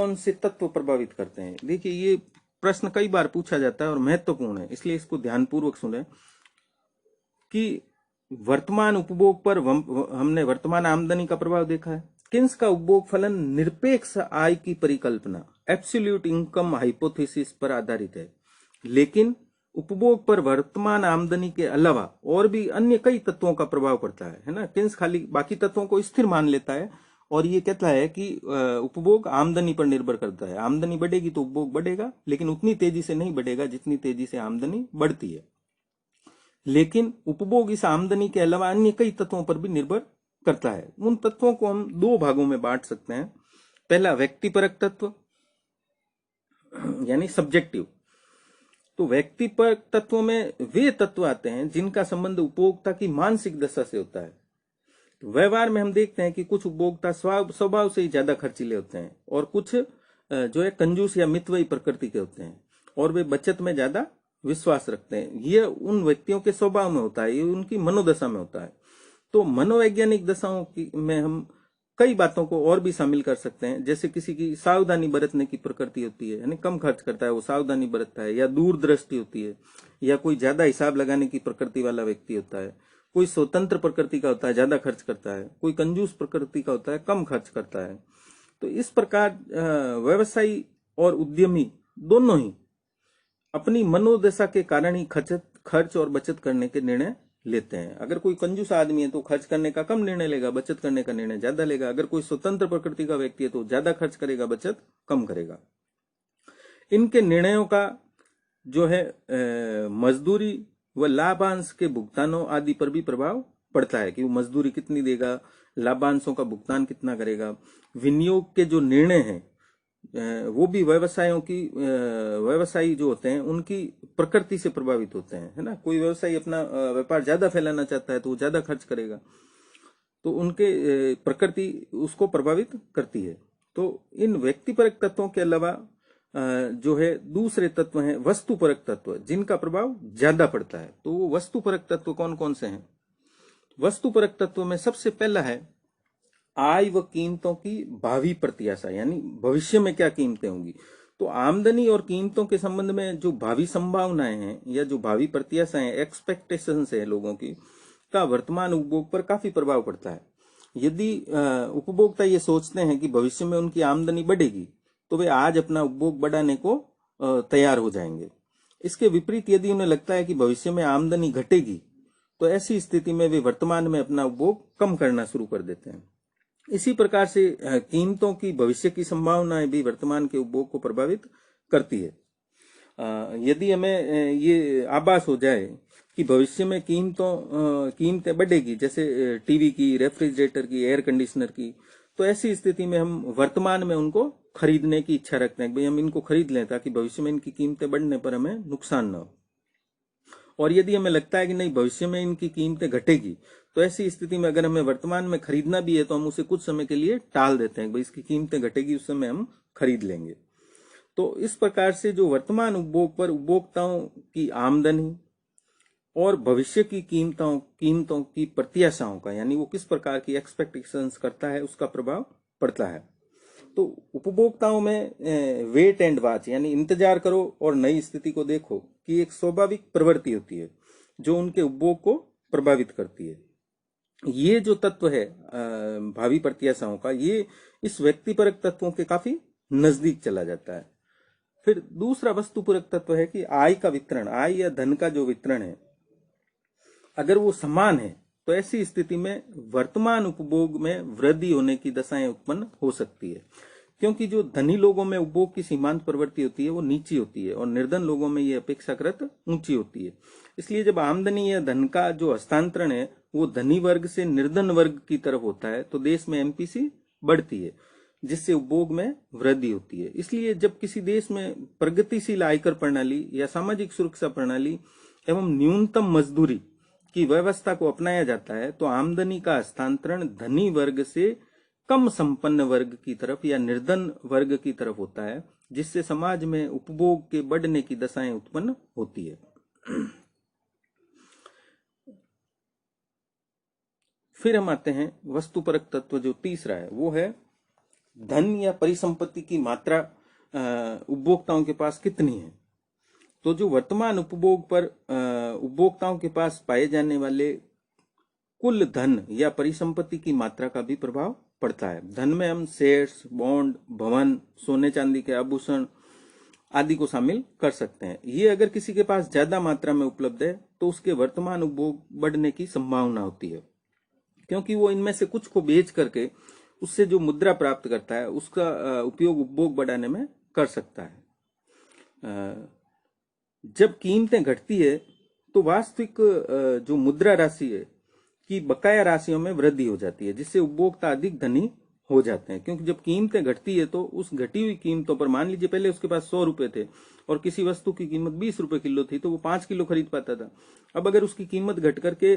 कौन से तत्व प्रभावित करते हैं? देखिए, ये प्रश्न कई बार पूछा जाता है और महत्वपूर्ण है, इसलिए इसको ध्यानपूर्वक सुने कि वर्तमान उपभोग पर हमने वर्तमान आमदनी का प्रभाव देखा है। किन्स का उपभोग फलन निरपेक्ष आय की परिकल्पना एब्सोल्यूट इनकम हाइपोथेसिस पर आधारित है, लेकिन उपभोग पर वर्तमान आमदनी के अलावा और भी अन्य कई तत्वों का प्रभाव पड़ता है ना। किन्स खाली बाकी तत्वों को स्थिर मान लेता है और ये कहता है कि उपभोग आमदनी पर निर्भर करता है। आमदनी बढ़ेगी तो उपभोग बढ़ेगा, लेकिन उतनी तेजी से नहीं बढ़ेगा जितनी तेजी से आमदनी बढ़ती है। लेकिन उपभोग इस आमदनी के अलावा अन्य कई तत्वों पर भी निर्भर करता है। उन तत्वों को हम दो भागों में बांट सकते हैं। पहला व्यक्तिपरक तत्व यानी सब्जेक्टिव। तो व्यक्तिपरक तत्वों में वे तत्व आते हैं जिनका संबंध उपभोक्ता की मानसिक दशा से होता है। तो व्यवहार में हम देखते हैं कि कुछ उपभोक्ता स्वभाव से ही ज्यादा खर्चीले होते हैं और कुछ जो है कंजूस या मितव्ययी प्रकृति के होते हैं और वे बचत में ज्यादा विश्वास रखते हैं। ये उन व्यक्तियों के स्वभाव में होता है, ये उनकी मनोदशा में होता है। तो मनोवैज्ञानिक दशाओं की में हम कई बातों को और भी शामिल कर सकते हैं। जैसे किसी की सावधानी बरतने की प्रकृति होती है, यानी कम खर्च करता है, वो सावधानी बरतता है, या दूरदृष्टि होती है, या कोई ज्यादा हिसाब लगाने की प्रकृति वाला व्यक्ति होता है। कोई स्वतंत्र प्रकृति का होता है, ज्यादा खर्च करता है। कोई कंजूस प्रकृति का होता है, कम खर्च करता है। तो इस प्रकार व्यवसायी और उद्यमी दोनों ही अपनी मनोदशा के कारण ही खर्च और बचत करने के निर्णय लेते हैं। अगर कोई कंजूस आदमी है तो खर्च करने का कम निर्णय लेगा, बचत करने का निर्णय ज्यादा लेगा। अगर कोई स्वतंत्र प्रकृति का व्यक्ति है तो ज्यादा खर्च करेगा, बचत कम करेगा। इनके निर्णयों का जो है मजदूरी व लाभांश के भुगतानों आदि पर भी प्रभाव पड़ता है कि वो मजदूरी कितनी देगा, लाभांशों का भुगतान कितना करेगा। विनियोग के जो निर्णय हैं वो भी व्यवसायी जो होते हैं उनकी प्रकृति से प्रभावित होते हैं, है ना। कोई व्यवसायी अपना व्यापार ज्यादा फैलाना चाहता है तो वो ज्यादा खर्च करेगा, तो उनके प्रकृति उसको प्रभावित करती है। तो इन व्यक्तिपरक तत्वों के अलावा जो है दूसरे तत्व हैं वस्तुपरक तत्व, जिनका प्रभाव ज्यादा पड़ता है। तो वो वस्तुपरक तत्व कौन कौन से हैं? वस्तुपरक तत्व में सबसे पहला है आय व कीमतों की भावी प्रत्याशा, यानी भविष्य में क्या कीमतें होंगी। तो आमदनी और कीमतों के संबंध में जो भावी संभावनाएं हैं या जो भावी प्रत्याशाएं, एक्सपेक्टेशंस है लोगों की, का वर्तमान उपभोग पर काफी प्रभाव पड़ता है। यदि उपभोक्ता ये सोचते हैं कि भविष्य में उनकी आमदनी बढ़ेगी तो वे आज अपना उपभोग बढ़ाने को तैयार हो जाएंगे। इसके विपरीत यदि उन्हें लगता है कि भविष्य में आमदनी घटेगी तो ऐसी स्थिति में वे वर्तमान में अपना उपभोग कम करना शुरू कर देते हैं। इसी प्रकार से कीमतों की भविष्य की संभावनाएं भी वर्तमान के उपभोग को प्रभावित करती है। यदि हमें ये आभास हो जाए कि भविष्य में कीमतें बढ़ेगी, जैसे टीवी की, रेफ्रिजरेटर की, एयर कंडीशनर की, तो ऐसी स्थिति में हम वर्तमान में उनको खरीदने की इच्छा रखते हैं, भाई हम इनको खरीद लें ताकि भविष्य में इनकी कीमतें बढ़ने पर हमें नुकसान न हो। और यदि हमें लगता है कि नहीं, भविष्य में इनकी कीमतें घटेगी, तो ऐसी स्थिति में अगर हमें वर्तमान में खरीदना भी है तो हम उसे कुछ समय के लिए टाल देते हैं, भाई इसकी कीमतें घटेगी, उस समय हम खरीद लेंगे। तो इस प्रकार से जो वर्तमान उपभोग पर उपभोक्ताओं की आमदनी और भविष्य की कीमतों की प्रत्याशाओं का, यानी वो किस प्रकार की एक्सपेक्टेशंस करता है, उसका प्रभाव पड़ता है। तो उपभोक्ताओं में वेट एंड वॉच, यानी इंतजार करो और नई स्थिति को देखो, कि एक स्वाभाविक प्रवृत्ति होती है जो उनके उपभोग को प्रभावित करती है। ये जो तत्व है भावी प्रत्याशाओं का, ये इस व्यक्तिपरक तत्वों के काफी नजदीक चला जाता है। फिर दूसरा वस्तुपरक तत्व है कि आय का वितरण, आय या धन का जो वितरण है, अगर वो समान है तो ऐसी स्थिति में वर्तमान उपभोग में वृद्धि होने की दशाएं उत्पन्न हो सकती है, क्योंकि जो धनी लोगों में उपभोग की सीमांत प्रवृत्ति होती है वो नीची होती है और निर्धन लोगों में ये अपेक्षाकृत ऊंची होती है। इसलिए जब आमदनी या धन का जो हस्तांतरण है वो धनी वर्ग से निर्धन वर्ग की तरफ होता है तो देश में एमपीसी बढ़ती है, जिससे उपभोग में वृद्धि होती है। इसलिए जब किसी देश में प्रगतिशील आयकर प्रणाली या सामाजिक सुरक्षा प्रणाली एवं न्यूनतम मजदूरी की व्यवस्था को अपनाया जाता है तो आमदनी का हस्तांतरण धनी वर्ग से कम संपन्न वर्ग की तरफ या निर्धन वर्ग की तरफ होता है, जिससे समाज में उपभोग के बढ़ने की दशाएं उत्पन्न होती है। फिर हम आते हैं वस्तुपरक तत्व, जो तीसरा है वो है धन या परिसंपत्ति की मात्रा उपभोक्ताओं के पास कितनी है। तो जो वर्तमान उपभोग पर उपभोक्ताओं के पास पाए जाने वाले कुल धन या परिसंपत्ति की मात्रा का भी प्रभाव पड़ता है। धन में हम शेयर्स, बॉन्ड, भवन, सोने चांदी के आभूषण आदि को शामिल कर सकते हैं। ये अगर किसी के पास ज्यादा मात्रा में उपलब्ध है तो उसके वर्तमान उपभोग बढ़ने की संभावना होती है, क्योंकि वो इनमें से कुछ को बेच करके उससे जो मुद्रा प्राप्त करता है उसका उपयोग उपभोग बढ़ाने में कर सकता है। जब कीमतें घटती है तो वास्तविक जो मुद्रा राशि है की बकाया राशियों में वृद्धि हो जाती है, जिससे उपभोक्ता अधिक धनी हो जाते हैं। क्योंकि जब कीमतें घटती है तो उस घटी हुई कीमतों पर, मान लीजिए पहले उसके पास 100 रुपए थे और किसी वस्तु की कीमत 20 रुपए किलो थी तो वो 5 किलो खरीद पाता था। अब अगर उसकी कीमत घट करके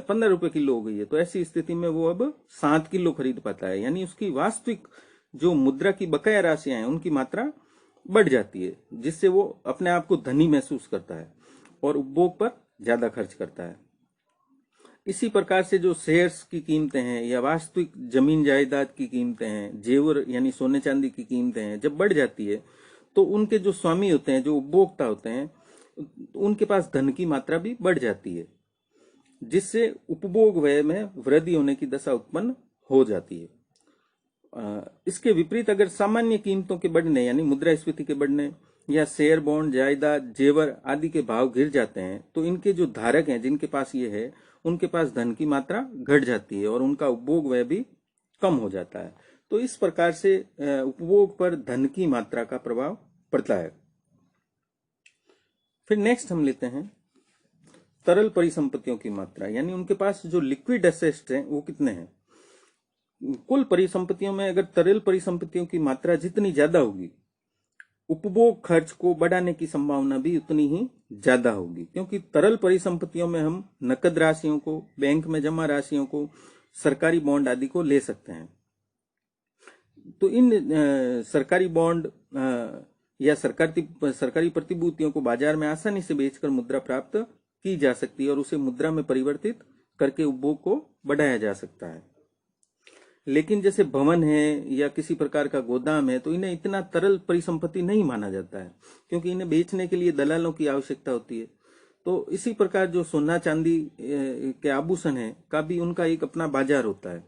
15 रुपए किलो हो गई है तो ऐसी स्थिति में वो अब 7 किलो खरीद पाता है। यानी उसकी वास्तविक जो मुद्रा की बकाया राशियां हैं उनकी मात्रा बढ़ जाती है, जिससे वो अपने आप को धनी महसूस करता है और उपभोग पर ज्यादा खर्च करता है। इसी प्रकार से जो शेयर्स की कीमतें हैं या वास्तविक जमीन जायदाद की कीमतें हैं, जेवर यानी सोने चांदी की कीमतें हैं, जब बढ़ जाती है तो उनके जो स्वामी होते हैं, जो उपभोक्ता होते हैं, उनके पास धन की मात्रा भी बढ़ जाती है, जिससे उपभोग व्यय में वृद्धि होने की दशा उत्पन्न हो जाती है। इसके विपरीत अगर सामान्य कीमतों के बढ़ने यानी मुद्रास्फीति के बढ़ने या शेयर, बॉन्ड, जायदाद, जेवर आदि के भाव गिर जाते हैं तो इनके जो धारक हैं, जिनके पास ये है, उनके पास धन की मात्रा घट जाती है और उनका उपभोग व्यय भी कम हो जाता है। तो इस प्रकार से उपभोग पर धन की मात्रा का प्रभाव पड़ता है। फिर नेक्स्ट हम लेते हैं तरल परिसंपत्तियों की मात्रा, यानी उनके पास जो लिक्विड एसेट्स हैं वो कितने हैं। कुल परिसंपत्तियों में अगर तरल परिसंपत्तियों की मात्रा जितनी ज्यादा होगी, उपभोग खर्च को बढ़ाने की संभावना भी उतनी ही ज्यादा होगी, क्योंकि तरल परिसंपत्तियों में हम नकद राशियों को, बैंक में जमा राशियों को, सरकारी बॉन्ड आदि को ले सकते हैं। तो इन सरकारी बॉन्ड या सरकारी प्रतिभूतियों को बाजार में आसानी से बेचकर मुद्रा प्राप्त की जा सकती है और उसे मुद्रा में परिवर्तित करके उपभोग को बढ़ाया जा सकता है। लेकिन जैसे भवन है या किसी प्रकार का गोदाम है तो इन्हें इतना तरल परिसंपत्ति नहीं माना जाता है, क्योंकि इन्हें बेचने के लिए दलालों की आवश्यकता होती है। तो इसी प्रकार जो सोना चांदी के आभूषण है का भी उनका एक अपना बाजार होता है।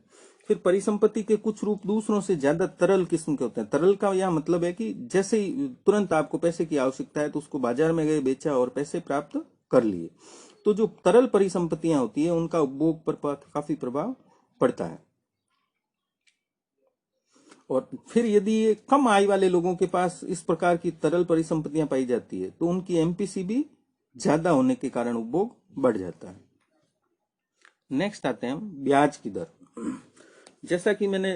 फिर परिसंपत्ति के कुछ रूप दूसरों से ज्यादा तरल किस्म के होते हैं। तरल का यह मतलब है कि जैसे ही तुरंत आपको पैसे की आवश्यकता है तो उसको बाजार में गए, बेचा और पैसे प्राप्त कर लिए। तो जो तरल परिसंपत्तियां होती है उनका उपभोग पर काफी प्रभाव पड़ता है। और फिर यदि ये कम आय वाले लोगों के पास इस प्रकार की तरल परिसंपत्तियां पाई जाती है तो उनकी एमपीसी भी ज्यादा होने के कारण उपभोग बढ़ जाता है। नेक्स्ट आते हैं ब्याज की दर। जैसा कि मैंने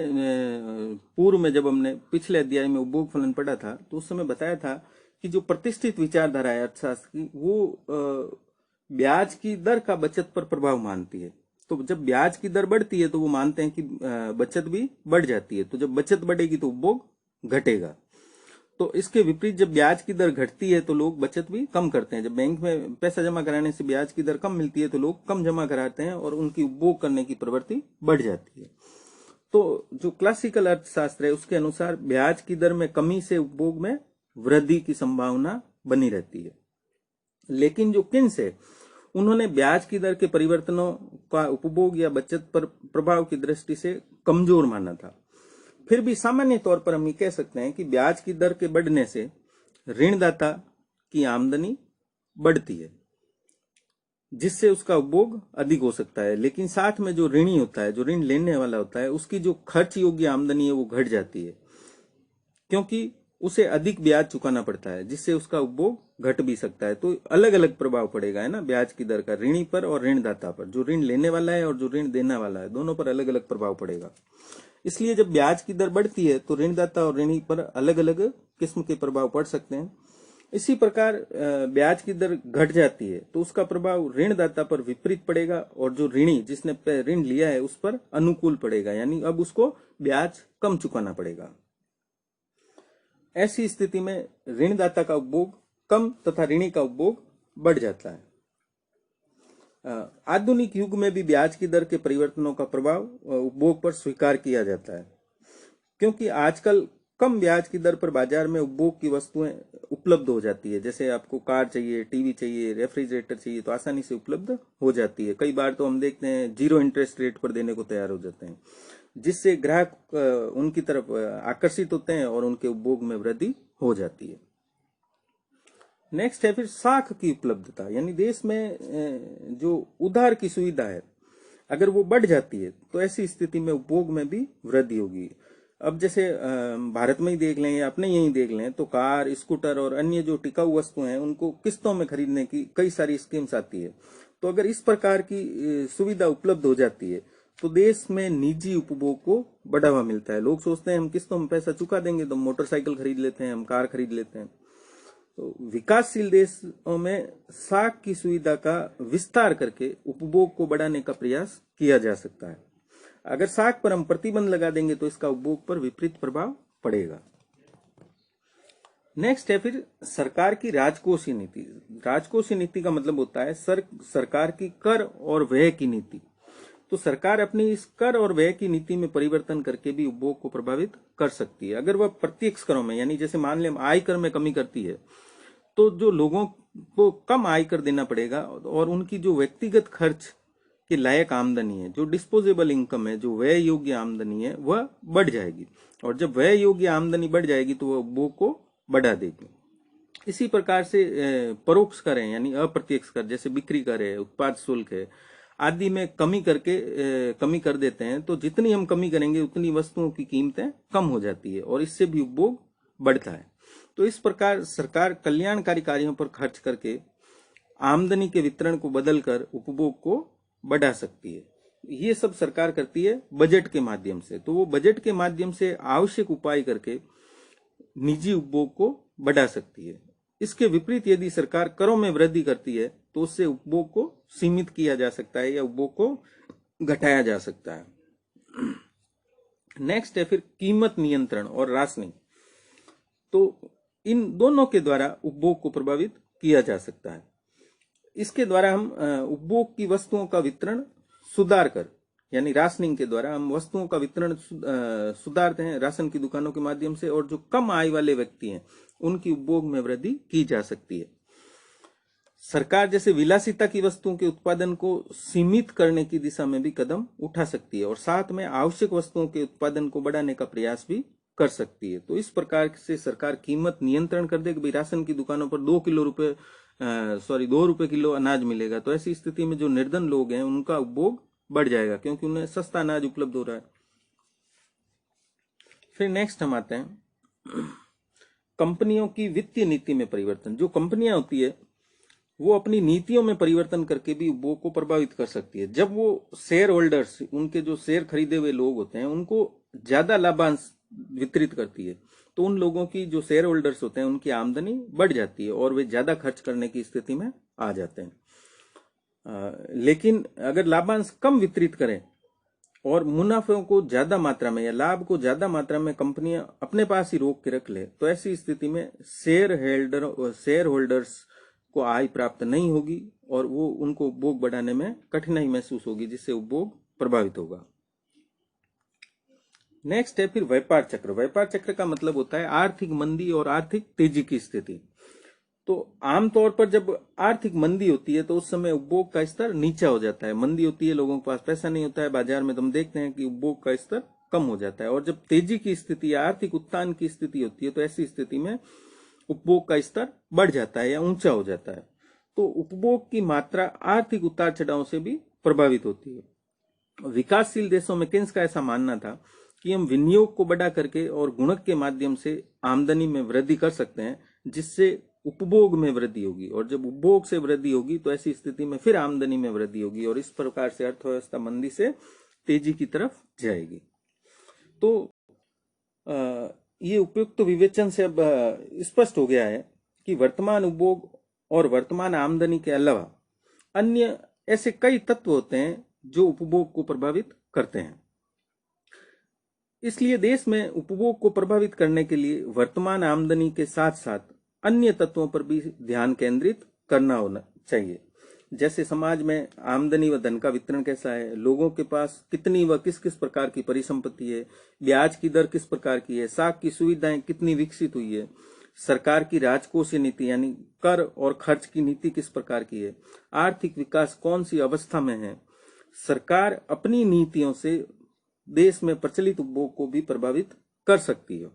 पूर्व में जब हमने पिछले अध्याय में उपभोग फलन पढ़ा था तो उस समय बताया था कि जो प्रतिष्ठित विचारधारा है अर्थशास्त्र की, वो ब्याज की दर का बचत पर प्रभाव मानती है। तो जब ब्याज की दर बढ़ती है तो वो मानते हैं कि बचत भी बढ़ जाती है। तो जब बचत बढ़ेगी तो उपभोग घटेगा। तो इसके विपरीत जब ब्याज की दर घटती है तो लोग बचत भी कम करते हैं। जब बैंक में पैसा जमा कराने से ब्याज की दर कम मिलती है तो लोग कम जमा कराते हैं और उनकी उपभोग करने की प्रवृत्ति बढ़ जाती है। तो जो क्लासिकल अर्थशास्त्र है उसके अनुसार ब्याज की दर में कमी से उपभोग में वृद्धि की संभावना बनी रहती है। लेकिन जो किन्स है उन्होंने ब्याज की दर के परिवर्तनों का उपभोग या बचत पर प्रभाव की दृष्टि से कमजोर माना था। फिर भी सामान्य तौर पर हम ये कह सकते हैं कि ब्याज की दर के बढ़ने से ऋणदाता की आमदनी बढ़ती है, जिससे उसका उपभोग अधिक हो सकता है। लेकिन साथ में जो ऋणी होता है, जो ऋण लेने वाला होता है, उसकी जो खर्च योग्य आमदनी है वो घट जाती है, क्योंकि उसे अधिक ब्याज चुकाना पड़ता है, जिससे उसका उपभोग घट भी सकता है। तो अलग अलग प्रभाव पड़ेगा, है ना, ब्याज की दर का ऋणी पर और ऋणदाता पर। जो ऋण लेने वाला है और जो ऋण देने वाला है, दोनों पर अलग अलग प्रभाव पड़ेगा। इसलिए जब ब्याज की दर बढ़ती है तो ऋणदाता और ऋणी पर अलग अलग किस्म के प्रभाव पड़ सकते हैं। इसी प्रकार ब्याज की दर घट जाती है तो उसका प्रभाव ऋणदाता पर विपरीत पड़ेगा और जो ऋणी जिसने ऋण लिया है उस पर अनुकूल पड़ेगा, यानी अब उसको ब्याज कम चुकाना पड़ेगा। ऐसी स्थिति में ऋणदाता का उपभोग कम तथा ऋणी का उपभोग बढ़ जाता है। आधुनिक युग में भी ब्याज की दर के परिवर्तनों का प्रभाव उपभोग पर स्वीकार किया जाता है, क्योंकि आजकल कम ब्याज की दर पर बाजार में उपभोग की वस्तुएं उपलब्ध हो जाती है। जैसे आपको कार चाहिए, टीवी चाहिए, रेफ्रिजरेटर चाहिए, तो आसानी से उपलब्ध हो जाती है। कई बार तो हम देखते हैं 0 इंटरेस्ट रेट पर देने को तैयार हो जाते हैं, जिससे ग्राहक उनकी तरफ आकर्षित होते हैं और उनके उपभोग में वृद्धि हो जाती है। नेक्स्ट है फिर साख की उपलब्धता, यानी देश में जो उधार की सुविधा है अगर वो बढ़ जाती है तो ऐसी स्थिति में उपभोग में भी वृद्धि होगी। अब जैसे भारत में ही देख लें या अपने यहीं देख लें तो कार, स्कूटर और अन्य जो टिकाऊ वस्तुएं हैं उनको किस्तों में खरीदने की कई सारी स्कीम्स आती है। तो अगर इस प्रकार की सुविधा उपलब्ध हो जाती है तो देश में निजी उपभोग को बढ़ावा मिलता है। लोग सोचते हैं हम किस्तों में पैसा चुका देंगे तो मोटरसाइकिल खरीद लेते हैं, हम कार खरीद लेते हैं। तो विकासशील देशों में साख की सुविधा का विस्तार करके उपभोग को बढ़ाने का प्रयास किया जा सकता है। अगर साख पर हम प्रतिबंध लगा देंगे तो इसका उपभोग पर विपरीत प्रभाव पड़ेगा। नेक्स्ट है फिर सरकार की राजकोषीय नीति। राजकोषीय नीति का मतलब होता है सरकार की कर और व्यय की नीति। तो सरकार अपनी इस कर और व्यय की नीति में परिवर्तन करके भी उपभोग को प्रभावित कर सकती है। अगर वह प्रत्यक्ष करों में, यानी जैसे मान लें आयकर में कमी करती है तो जो लोगों को कम आयकर देना पड़ेगा और उनकी जो व्यक्तिगत खर्च के लायक आमदनी है, जो डिस्पोजेबल इनकम है, जो व्यय योग्य आमदनी है, वह बढ़ जाएगी। और जब व्यय योग्य आमदनी बढ़ जाएगी तो वह उपभोग को बढ़ा देगी। इसी प्रकार से परोक्ष कर है, यानी अप्रत्यक्ष कर, जैसे बिक्री कर है, उत्पाद शुल्क है आदि में कमी कर देते हैं। तो जितनी हम कमी करेंगे उतनी वस्तुओं की कीमतें कम हो जाती है और इससे भी उपभोग बढ़ता है। तो इस प्रकार सरकार कल्याणकारी कार्यों पर खर्च करके आमदनी के वितरण को बदलकर उपभोग को बढ़ा सकती है। ये सब सरकार करती है बजट के माध्यम से। तो वो बजट के माध्यम से आवश्यक उपाय करके निजी उपभोग को बढ़ा सकती है। इसके विपरीत यदि सरकार करों में वृद्धि करती है तो उससे उपभोग को सीमित किया जा सकता है या उपभोग को घटाया जा सकता है। नेक्स्ट है फिर कीमत नियंत्रण और राशनिंग। तो इन दोनों के द्वारा उपभोग को प्रभावित किया जा सकता है। इसके द्वारा हम उपभोग की वस्तुओं का वितरण सुधार कर, यानी राशनिंग के द्वारा हम वस्तुओं का वितरण सुधारते हैं राशन की दुकानों के माध्यम से, और जो कम आय वाले व्यक्ति हैं उनकी उपभोग में वृद्धि की जा सकती है। सरकार जैसे विलासिता की वस्तुओं के उत्पादन को सीमित करने की दिशा में भी कदम उठा सकती है और साथ में आवश्यक वस्तुओं के उत्पादन को बढ़ाने का प्रयास भी कर सकती है। तो इस प्रकार से सरकार कीमत नियंत्रण कर दे कि भाई राशन की दुकानों पर 2 रुपए किलो अनाज मिलेगा। तो ऐसी स्थिति में जो निर्धन लोग हैं उनका उपभोग बढ़ जाएगा क्योंकि उन्हें सस्ता अनाज उपलब्ध हो रहा है। फिर नेक्स्ट हम आते हैं कंपनियों की वित्तीय नीति में परिवर्तन। जो कंपनियां होती है वो अपनी नीतियों में परिवर्तन करके भी उपभोग को प्रभावित कर सकती है। जब वो शेयर होल्डर्स, उनके जो शेयर खरीदे हुए लोग होते हैं, उनको ज्यादा लाभांश वितरित करती है तो उन लोगों की जो शेयर होल्डर्स होते हैं उनकी आमदनी बढ़ जाती है और वे ज्यादा खर्च करने की स्थिति में आ जाते हैं। लेकिन अगर लाभांश कम वितरित करें और मुनाफों को ज्यादा मात्रा में या लाभ को ज्यादा मात्रा में कंपनियां अपने पास ही रोक के रख ले तो ऐसी स्थिति में शेयर होल्डर्स को आय प्राप्त नहीं होगी और वो उनको उपभोग बढ़ाने में कठिनाई महसूस होगी, जिससे उपभोग प्रभावित होगा। नेक्स्ट है फिर व्यापार चक्र। व्यापार चक्र का मतलब होता है आर्थिक मंदी और आर्थिक तेजी की स्थिति। तो आमतौर पर जब आर्थिक मंदी होती है तो उस समय उपभोग का स्तर नीचा हो जाता है। मंदी होती है, लोगों के पास पैसा नहीं होता है, बाजार में तो हम देखते हैं कि उपभोग का स्तर कम हो जाता है। और जब तेजी की स्थिति या आर्थिक उत्थान की स्थिति होती है तो ऐसी स्थिति में उपभोग का स्तर बढ़ जाता है या ऊंचा हो जाता है। तो उपभोग की मात्रा आर्थिक उतार चढ़ाव से भी प्रभावित होती है। विकासशील देशों में केन्स का ऐसा मानना था कि हम विनियोग को बढ़ा करके और गुणक के माध्यम से आमदनी में वृद्धि कर सकते हैं, जिससे उपभोग में वृद्धि होगी, और जब उपभोग से वृद्धि होगी तो ऐसी स्थिति में फिर आमदनी में वृद्धि होगी और इस प्रकार से अर्थव्यवस्था मंदी से तेजी की तरफ जाएगी। तो ये उपयुक्त विवेचन से अब स्पष्ट हो गया है कि वर्तमान उपभोग और वर्तमान आमदनी के अलावा अन्य ऐसे कई तत्व होते हैं जो उपभोग को प्रभावित करते हैं। इसलिए देश में उपभोग को प्रभावित करने के लिए वर्तमान आमदनी के साथ साथ अन्य तत्वों पर भी ध्यान केंद्रित करना होना चाहिए। जैसे समाज में आमदनी व धन का वितरण कैसा है, लोगों के पास कितनी व किस किस प्रकार की परिसंपत्ति है, ब्याज की दर किस प्रकार की है, साख की सुविधाएं कितनी विकसित हुई है, सरकार की राजकोषीय नीति यानी कर और खर्च की नीति किस प्रकार की है, आर्थिक विकास कौन सी अवस्था में है। सरकार अपनी नीतियों से देश में प्रचलित उपभोग को भी प्रभावित कर सकती है।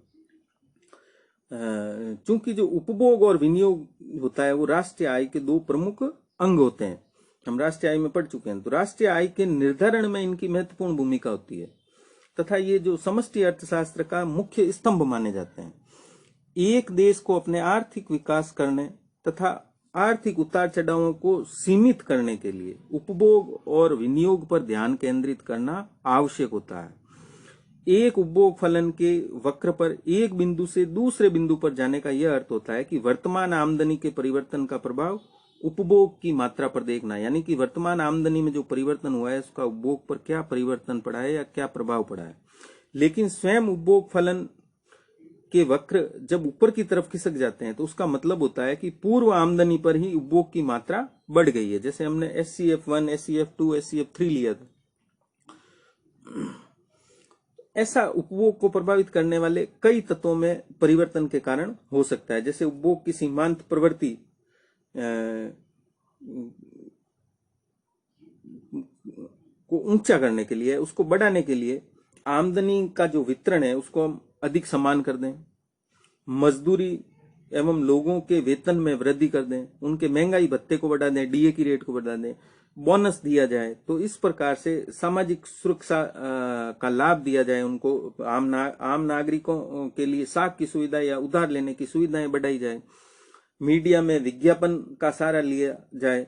चूंकि जो उपभोग और विनियोग होता है वो राष्ट्रीय आय के दो प्रमुख अंग होते हैं, हम राष्ट्रीय आय में पढ़ चुके हैं। तो राष्ट्रीय आय के निर्धारण में इनकी महत्वपूर्ण भूमिका होती है तथा ये जो समष्टि अर्थशास्त्र का मुख्य स्तंभ माने जाते हैं। एक देश को अपने आर्थिक विकास करने तथा आर्थिक उतार चढ़ावों को सीमित करने के लिए उपभोग और विनियोग पर ध्यान केंद्रित करना आवश्यक होता है। एक उपभोग फलन के वक्र पर एक बिंदु से दूसरे बिंदु पर जाने का यह अर्थ होता है कि वर्तमान आमदनी के परिवर्तन का प्रभाव उपभोग की मात्रा पर देखना, यानी कि वर्तमान आमदनी में जो परिवर्तन हुआ है उसका उपभोग पर क्या परिवर्तन पड़ा है या क्या प्रभाव पड़ा है। लेकिन स्वयं उपभोग फलन के वक्र जब ऊपर की तरफ खिसक जाते हैं तो उसका मतलब होता है कि पूर्व आमदनी पर ही उपभोग की मात्रा बढ़ गई है। जैसे हमने SCF1, SCF2, SCF3 लिया था। ऐसा उपभोग को प्रभावित करने वाले कई तत्वों में परिवर्तन के कारण हो सकता है। जैसे उपभोग की सीमांत प्रवृत्ति को ऊंचा करने के लिए, उसको बढ़ाने के लिए आमदनी का जो वितरण है उसको हम अधिक समान कर दें, मजदूरी एवं लोगों के वेतन में वृद्धि कर दें, उनके महंगाई भत्ते को बढ़ा दें, DA की रेट को बढ़ा दें, बोनस दिया जाए। तो इस प्रकार से सामाजिक सुरक्षा का लाभ दिया जाए उनको। आम नागरिकों के लिए साख की सुविधा या उधार लेने की सुविधाएं बढ़ाई जाए। मीडिया में विज्ञापन का सहारा लिया जाए